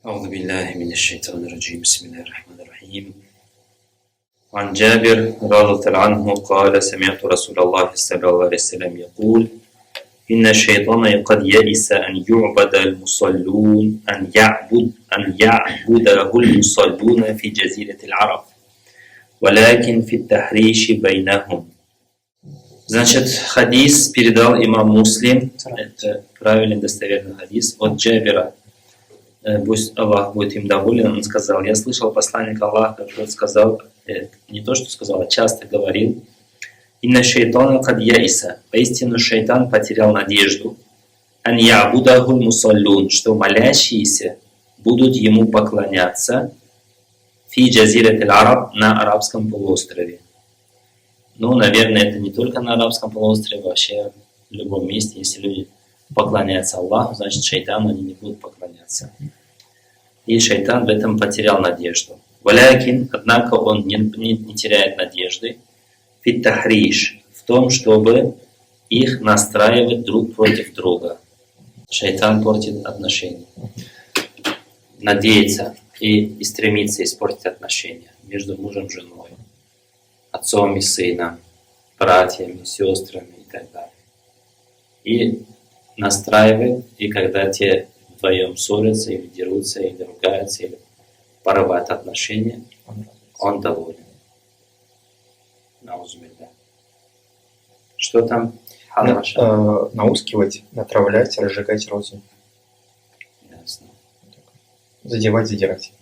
أعوذ بالله من الشيطان الرجيم بسم الله الرحمن الرحيم عن جابر رضي الله عنه قال سمعت رسول الله صلى الله عليه وسلم يقول إن الشيطان قد يئس أن يعبد المصلون أن يعبده المصلون في جزيرة العرب ولكن في التحريش بينهم. Значит, хадис передал имам Муслим, это правильный достоверный хадис от Джабира. Пусть Аллах будет им доволен, он сказал: я слышал посланника Аллаха, который сказал, не то что сказал, а часто говорил: «Инна шайтана кад яиса», поистину шайтан потерял надежду, «ан я'будаху мусаллун», что молящиеся будут ему поклоняться, «фи джазират аль-араб», на арабском полуострове. Ну, наверное, это не только на арабском полуострове, вообще в любом месте, если люди поклоняются Аллаху, значит, шайтану они не будут поклоняться. И шайтан в этом потерял надежду. Валякин, однако, он не теряет надежды, фит тахриш, в том, чтобы их настраивать друг против друга. Шайтан портит отношения. Надеется и стремится испортить отношения между мужем и женой, отцом и сыном, братьями, сестрами и так далее. И настраивает, и когда те вдвоем ссорятся, или дерутся, или ругаются, или порывают отношения, он доволен. Наузбилля. Что там? Наускивать, натравлять, разжигать розу. Ясно. Задевать, задирать.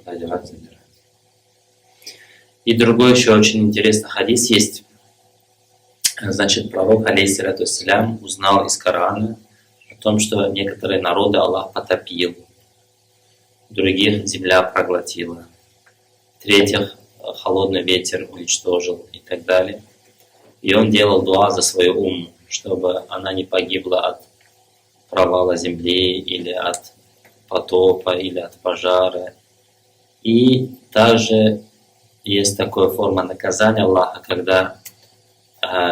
Задирать. И другой еще очень интересный хадис есть. Значит, пророк, алейхиссалату вассалям, узнал из Корана о том, что некоторые народы Аллах потопил, других земля проглотила, третьих холодный ветер уничтожил и так далее. И он делал дуа за свою умму, чтобы она не погибла от провала земли, или от потопа, или от пожара. И также есть такая форма наказания Аллаха, когда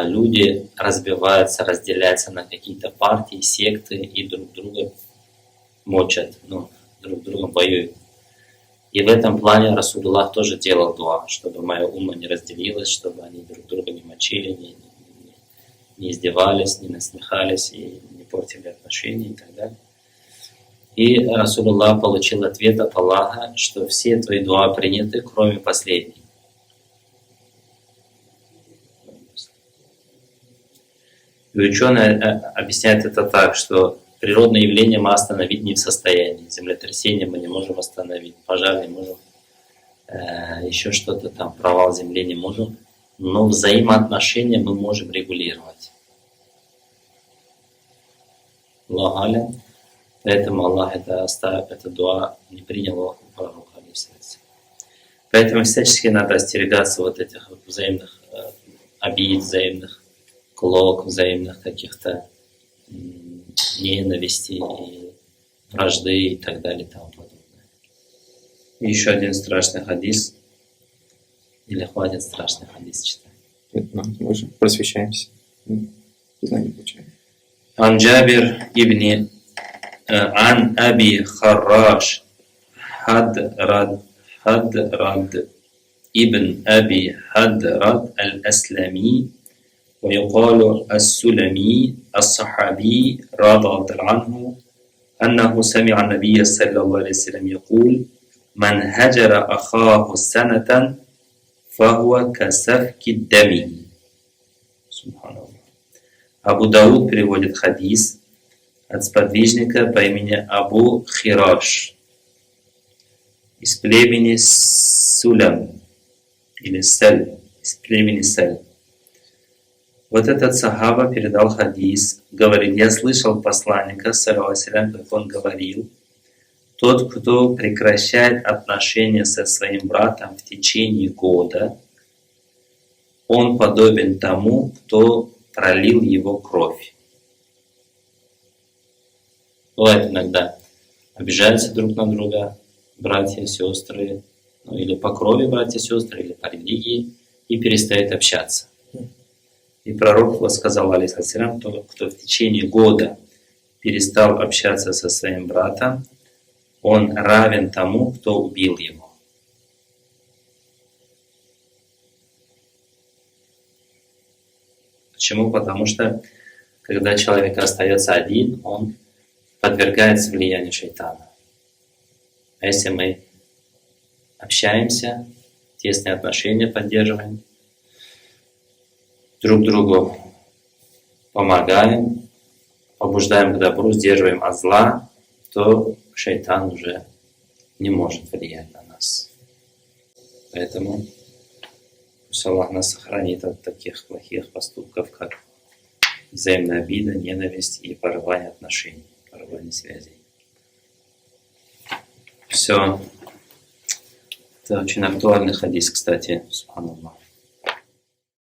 люди разбиваются, разделяются на какие-то партии, секты и друг друга мочат, друг другом воюют. И в этом плане Расулуллах тоже делал дуа, чтобы моя умма не разделилась, чтобы они друг друга не мочили, не издевались, не насмехались и не портили отношения и так далее. И Расулуллах получил ответ от Аллаха, что все твои дуа приняты, кроме последней. И ученые объясняют это так, что природное явление мы остановить не в состоянии. Землетрясение мы не можем остановить, пожар не можем, еще что-то там, провал земли не можем. Но взаимоотношения мы можем регулировать. Аллаху алям. Поэтому Аллах это дуа не принял у пророка. Поэтому всячески надо остерегаться вот этих вот взаимных обид, взаимных клок, взаимных каких-то ненависти и вражды и так далее и тому подобное. И еще один страшный хадис. Или хватит страшный хадис читать? Мы же просвещаемся. Знание получаем. Ан Джабир ибн Ан Аби Харраш Хадрад ибн Аби Хадрад аль-Аслами ويقال السلمي الصحابي رضي الله عنه أنه سمع النبي صلى الله عليه وسلم يقول من هجر أخاه سنة فهو كسفك الدم. سبحان الله. Абу Дауд переводит хадис от сподвижника по имени Абу Хираш из племени Сулям или Саль, из племени Саль. Вот этот сахаба передал хадис, говорит: я слышал посланника, саллаллаху алейхи ва саллям, как он говорил: тот, кто прекращает отношения со своим братом в течение года, он подобен тому, кто пролил его кровь. Бывает иногда обижаются друг на друга братья, сестры, или по крови братья, сестры, или по религии, и перестают общаться. И пророк сказал, алейхиссалям, кто в течение года перестал общаться со своим братом, он равен тому, кто убил его. Почему? Потому что когда человек остается один, он подвергается влиянию шайтана. А если мы общаемся, тесные отношения поддерживаем, друг другу помогаем, побуждаем к добру, сдерживаем от зла, то шайтан уже не может влиять на нас. Поэтому пусть Аллах нас сохранит от таких плохих поступков, как взаимная обида, ненависть и порывание отношений, порывание связей. Все. Это очень актуальный хадис, кстати, субханаллах.